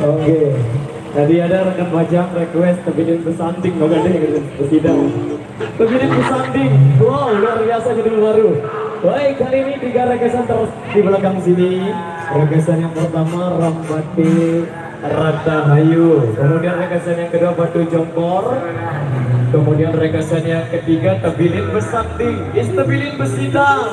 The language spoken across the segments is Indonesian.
Oke, tadi ada rekan Bajang request Tebinin Bersanding, nggak ada yang bersidang. Tebinin Bersanding, wow luar biasa judul baru. Baik, kali ini 3 requestan terus di belakang sini. Requestan yang pertama Rambate Rata Hayu, kemudian requestan yang kedua Batu Jompor, kemudian requestan yang ketiga Tebinin Bersanding, Tebinin Besidang.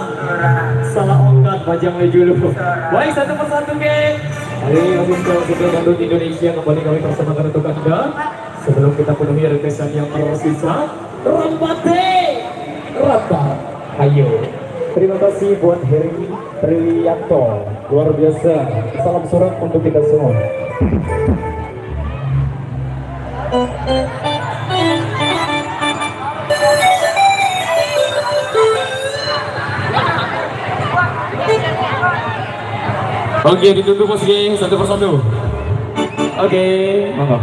Salah ongkat Bajang Lejulu. Baik, satu persatu geng. Hari ini masih Super Bandung Indonesia kembali kami persembahkan untuk Anda. Sebelum kita penuhi requestan yang tersisa, Rambate Rata Hayu. Terima kasih buat Heri Triyanto, luar biasa. Salam surat untuk kita semua. Oke, ditunggu bos geng, satu persatu. Oke, monggo.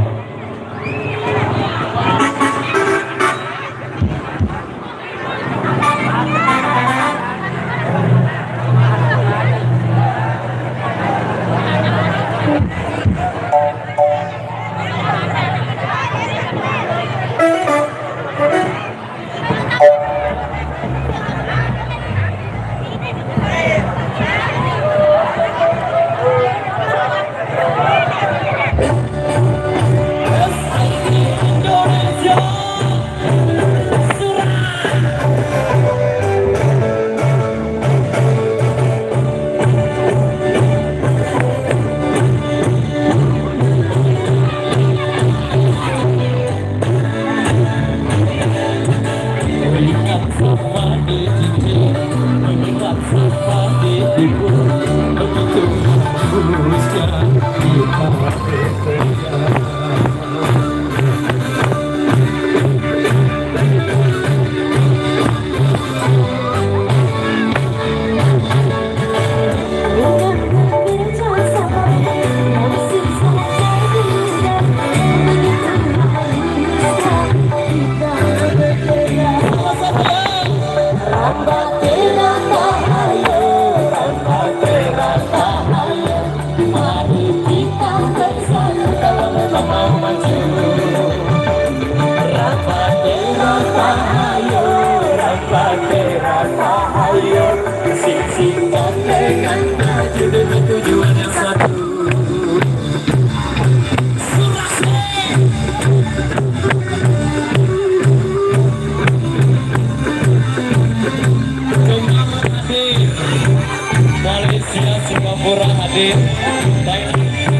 Singapura hadir,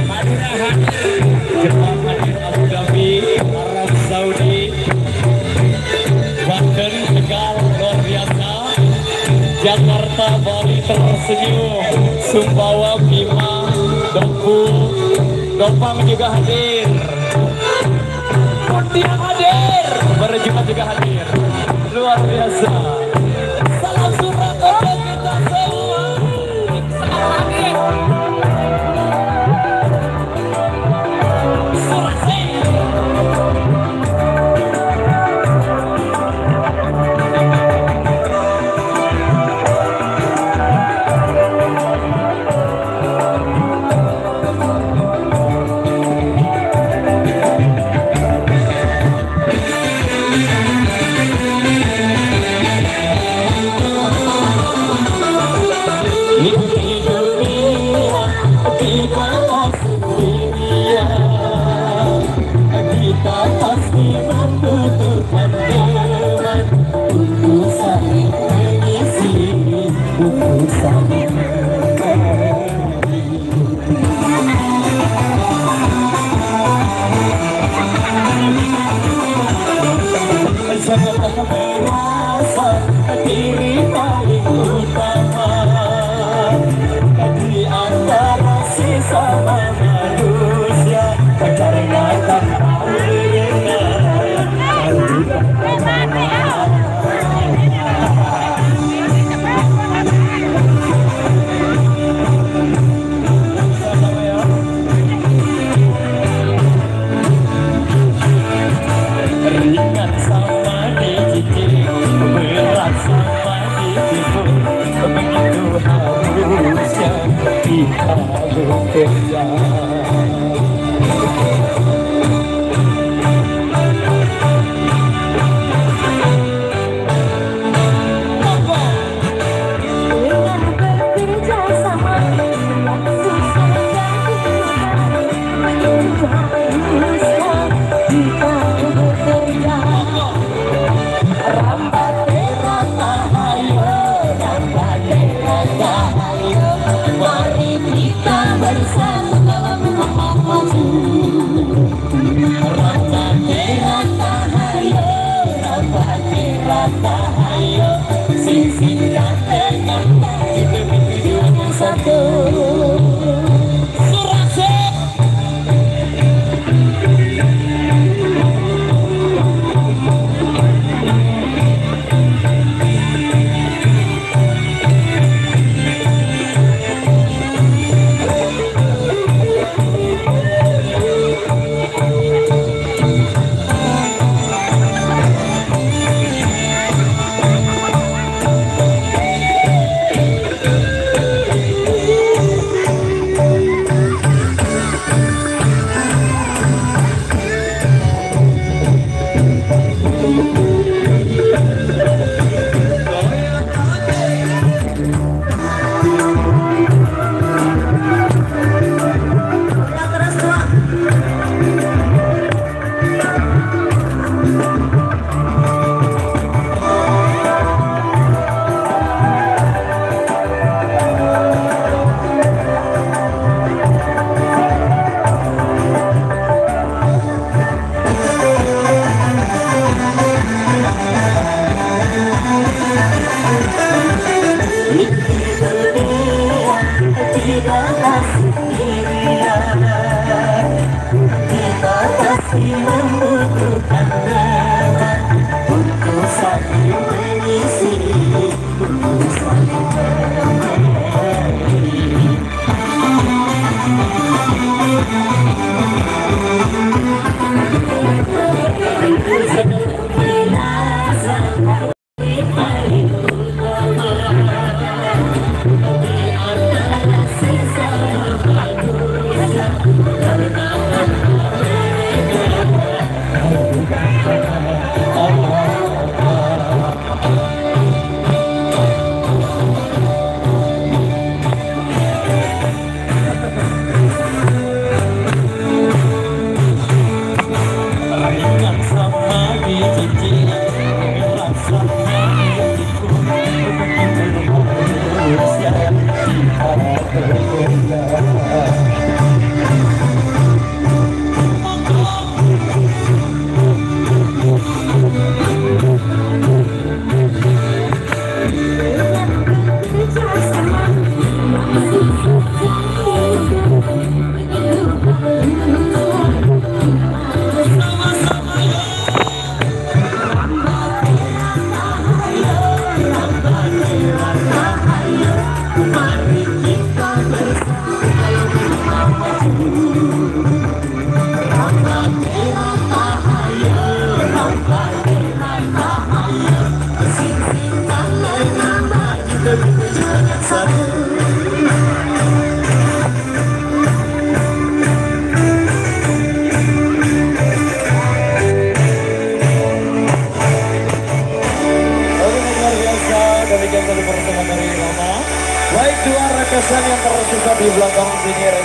Madinah hadir, Jepang hadir, Abu Dhabi, Arab Saudi, Banten, Tegal luar biasa, Jakarta, Bali tersenyum. Sumbawa, Bima, Dompu, Dompang juga hadir. Mutia hadir, Berjumat juga hadir. Luar biasa. Salam Surakarta kita semua. Salam lagi. Surase. Kita pasti membutuhkan teman untuk saling mengisi, untuk saling jangan merasa diri paling utama di antara sesama manusia, karena tanpa ringan sama dicicil, berat sama ditipu, begitu harusnya kita bekerja.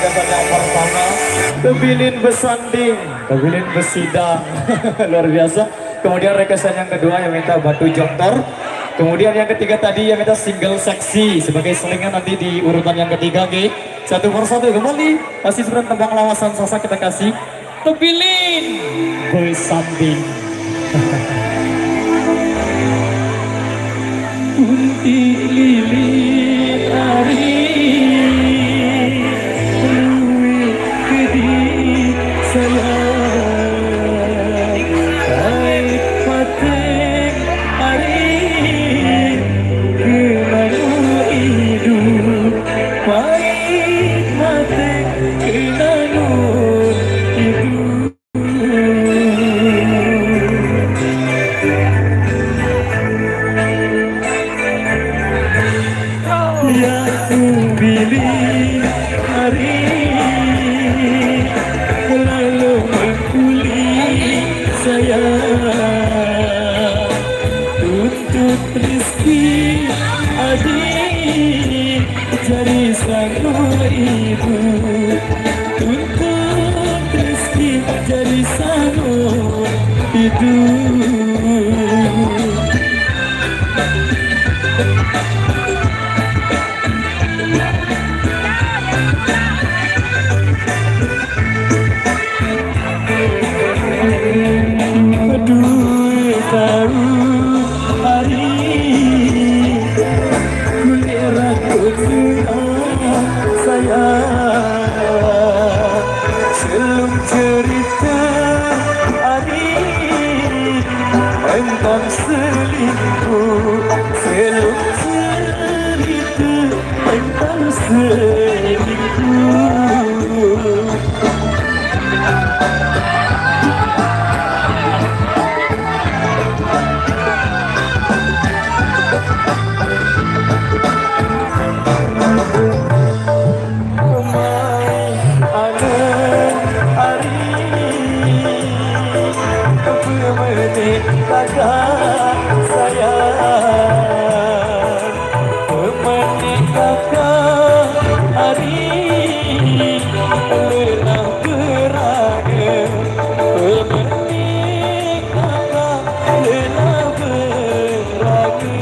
regasan yang pertama Kebilin Besanding, Kebilin Besidang. Luar biasa. Kemudian regasan yang kedua yang minta Batu Jontor. Kemudian yang ketiga tadi yang minta single seksi sebagai selingan nanti di urutan yang ketiga. Oke, satu persatu kembali masih sebenarnya tembang lawasan sasa kita kasih Kebilin Besanding. Kunti lilin ari luwi gedi sayang kait pating ari kenanu hidup pait pating kenanu hidup. Pilih hari lalu mengkuli saya tuntut rezeki adik jadi sanggup ibu tuntut rezeki jadi sanggup hidup. Entah selingkuh, seluk cerita entah selingkuh. Kakak sayang memetik kakak hari lelah berada memetik kakak lelah berada.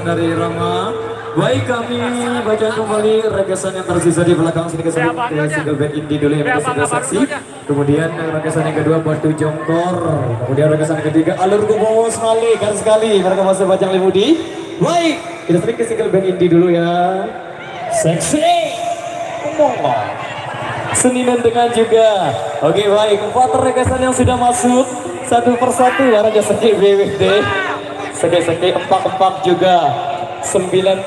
Dari Rama. Baik, kami bacakan kembali regesan yang tersisa di belakang sini ke single band indie dulu yang kita saksi. Kemudian regesan yang kedua Batu Jongkor. Kemudian regesan yang ketiga Alur Kubowo sekali, kan sekali mereka masih Bajang Limudi. Baik, kita sering ke single band indie dulu ya. Seksi. Seniman dengan juga. Oke, baik, 4 regesan yang sudah masuk satu persatu warnanya segi BWD. Segi empak-empak juga 99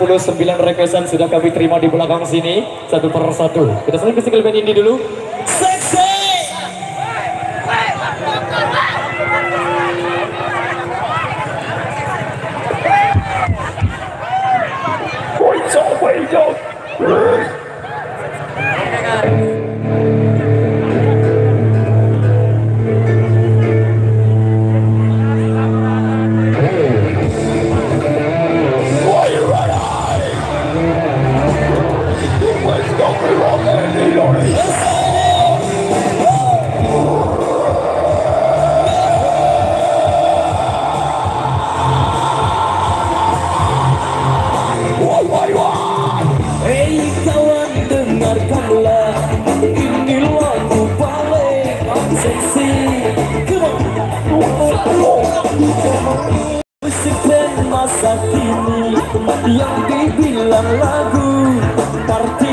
rekesan sudah kami terima di belakang sini satu per satu. Kita sering ke single band ini dulu. Seksi. Musik band masa kini yang dibilang lagu party.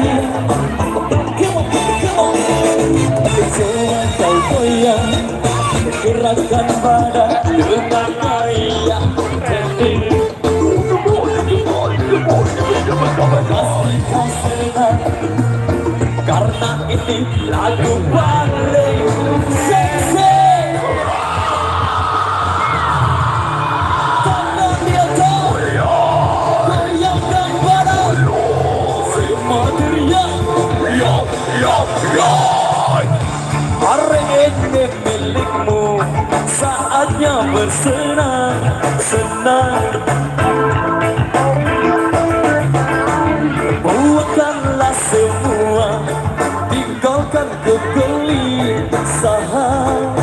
Jangan kau goyang, gerakan badan dengan gaya trending. Pastikan senang, karena ini lagu paling seksi. Hari ini milikmu, saatnya bersenang-senang. Buatkanlah semua, tinggalkan kegelisahan.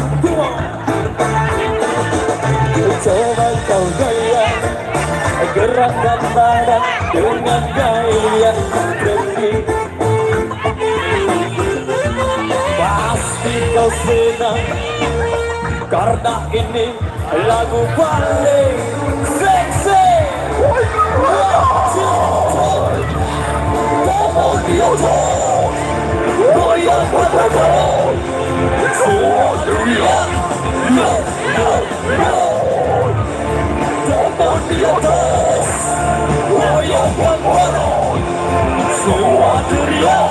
Coba kau gaya, gerakan badan dengan gaya trending. Pasti kau senang, karena ini lagu paling seksi. Goyang betul, semua teriak, tangan di atas, goyang betul, semua teriak,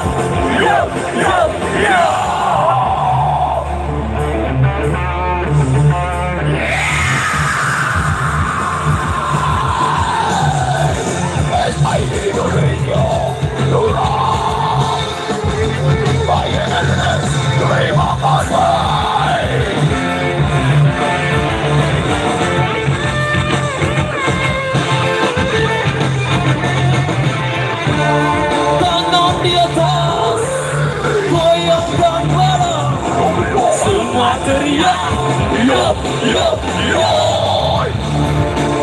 tangan di atas, goyangkan barang, semua teriak,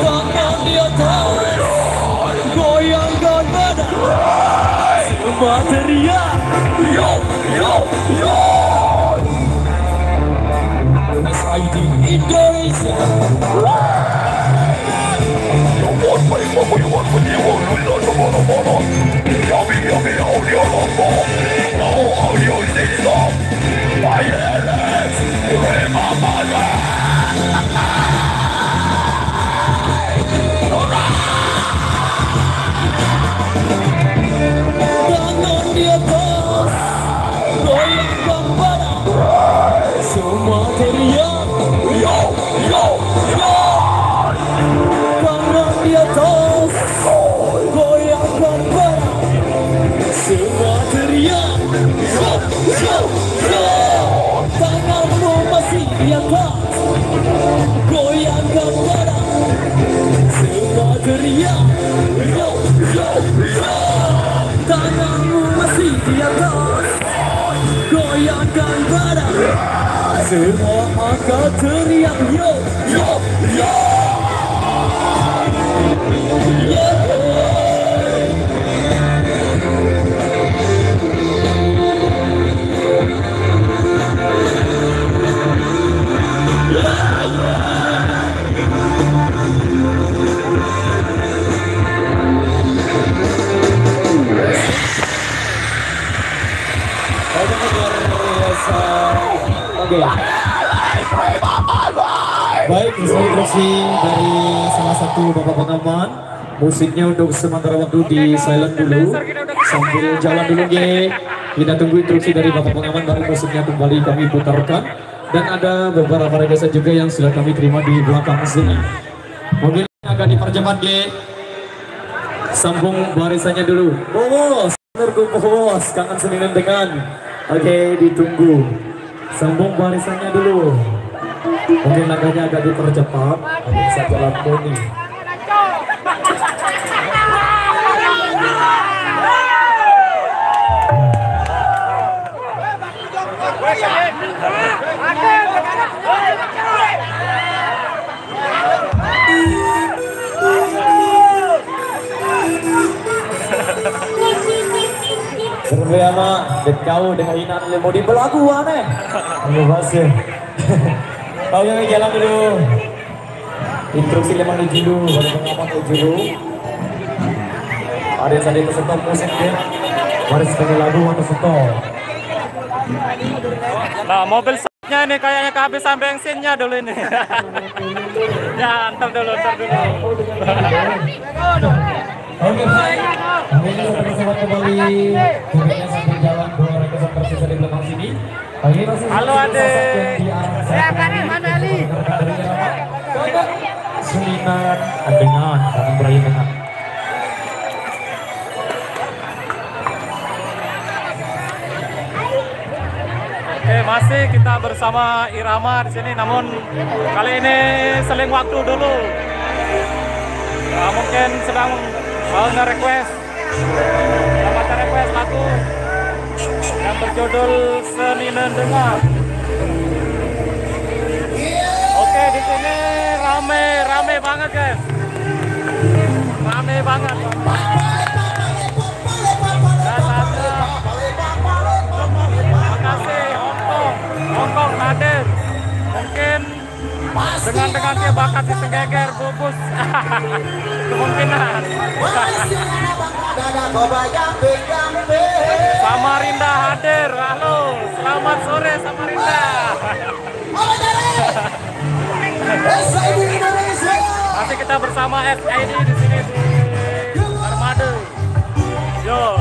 tangan di atas, goyangkan badan, semua teriak, USID Indonesia. Tangan di atas, goyangkan badan, semua teriak, yo, yo, yo. Tangan di atas, goyangkan badan, semua teriak, yo, yo, yo. Tanganmu masih di atas, goyangkan badan, semua teriak, yo, yo, yo. Tanganmu masih di atas, goyangkan badan, semua akan teriak, yo, yo, yo. Oke. Baik, instruksi dari salah satu bapak pengaman. Musiknya untuk sementara waktu di silent dulu, sambil jalan dulu ge. Kita tunggu instruksi dari bapak pengaman, baru musiknya kembali kami putarkan. Dan ada beberapa reggae juga yang sudah kami terima di belakang sini. Mungkin agak dipercepat ge. Sambung barisannya dulu. Bos, menurutku bos, kangen seninan dengan. Oke, ditunggu. Sambung barisannya dulu. Mungkin langkahnya agak dipercepat. Bisa jalan poni. Serbiana, dekau dengan inan mau di belagu aneh. Ayo basir. Kau yang jalan dulu. Instruksi lemang di dulu, baru pengaman di dulu. Ada yang tadi kesetop musik ya. Mari setengah lagu atau setop. Nah, mobil nya ini kayaknya kehabisan bensinnya dulu ini. Ya, ntar dulu. Oke, baik. Ini sahabat kembali. Kemudian sambil jalan dua rekan tersisa di belakang sini. Halo adik. Ya, Karim, mana Ali? Sulinan dengan kami berakhir dengan. Oke, masih kita bersama Irama di sini, namun kali ini seling waktu dulu. Nah, mungkin sedang mau nge-request, dapat request lagu yang berjudul Seninan Dengar. Oke, di sini rame banget guys, rame banget. Makasih Hongkong hadir, mungkin dengan dia bakat di Segeger bubus kemungkinan. Samarinda hadir, halo, selamat sore Samarinda. Masih kita bersama SID di sini di Armada. Yo.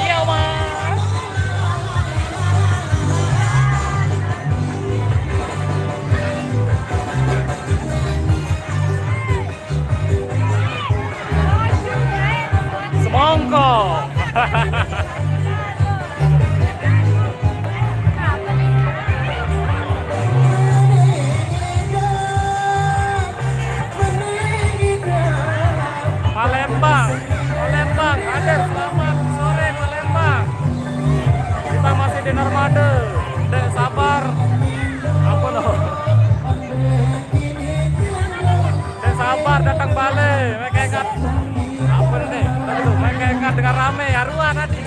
Iya, Mas. Semongko. Palembang, hadir, selamat sore Palembang. Kita masih di Narmada, dek sabar. Apa loh? Dek sabar datang balik, mereka ingat. Apa nih? Mereka ingat dengan rame, haruan tadi.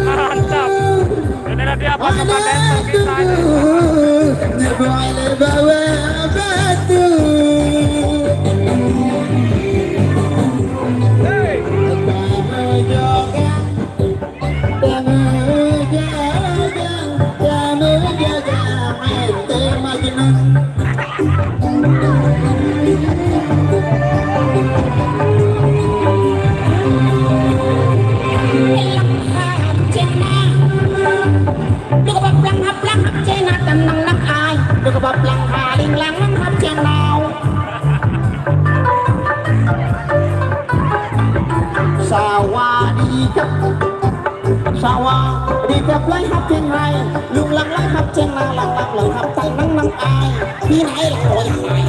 Mantap. Inilah dia pasukan dancer kita ini. Sawah đi gặp lấy hấp trên hai lung lăng lấy hấp trên na lăng lăng lần hấp tay nắng nắng ai khi nãy là hội này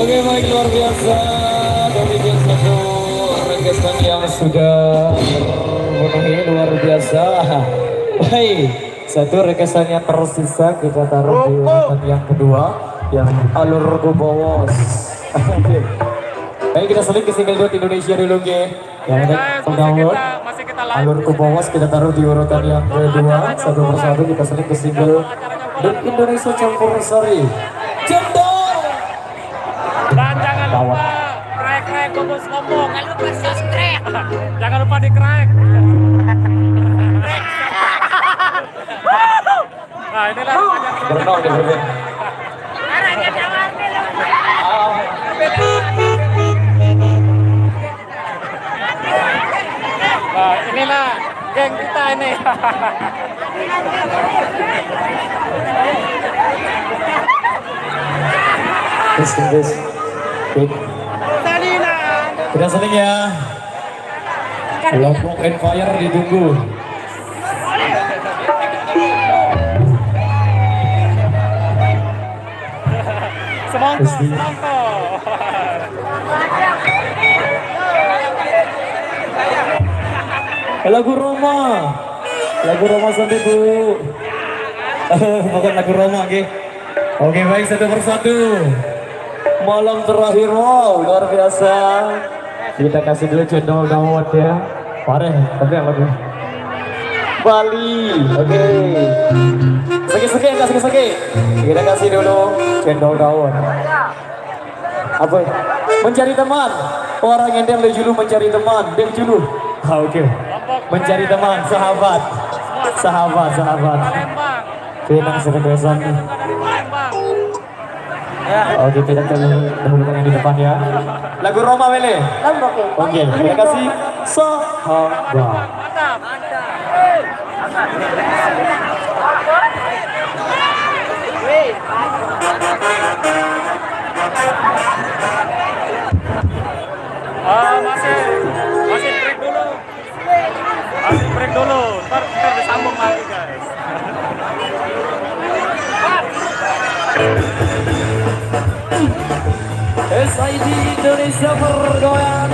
Oke, baik, luar biasa. Demikian satu requestan yang sudah terpenuhi, luar biasa. Baik, satu requestan yang tersisa kita taruh di urutan yang kedua, yang Alur Kubowos. Oke. Baik, kita seling ke single duet Indonesia dulu, Ge. Yang ada download Alur Kubowos kita taruh di urutan yang kedua, satu persatu kita seling ke single duet Indonesia Campur Sari. Cendol. Dan jangan lupa krek-krek bungkus ngomong. Jangan lupa subscribe. Jangan lupa di krek. Nah, inilah Berenang deh, berenang. Nah, inilah geng kita ini. Terus. Kita seling ya. Kelompok and fire ditunggu. Semangka, semangka. Lagu Roma sampai Bu. Bukan lagu Roma, oke. Oke, baik, satu persatu. Malam terakhir, wow, luar biasa. Kita kasih dulu cendol dawet ya. Parah, tapi yang lagu Bali, oke. Segi-segi, enggak segi-segi. Kita kasih dulu cendol dawet. Apa? Mencari teman. Orang yang dia julu mencari teman, dia julu. Oke. Mencari teman, sahabat. Pinang sekedosan. Oke, kita dahulu yang di depan ya. Lagu Roma Mele. Oke, kita kasih sahabat. Masih break dulu. Ntar kita disambung lagi, guys. SID Indonesia bergoyang.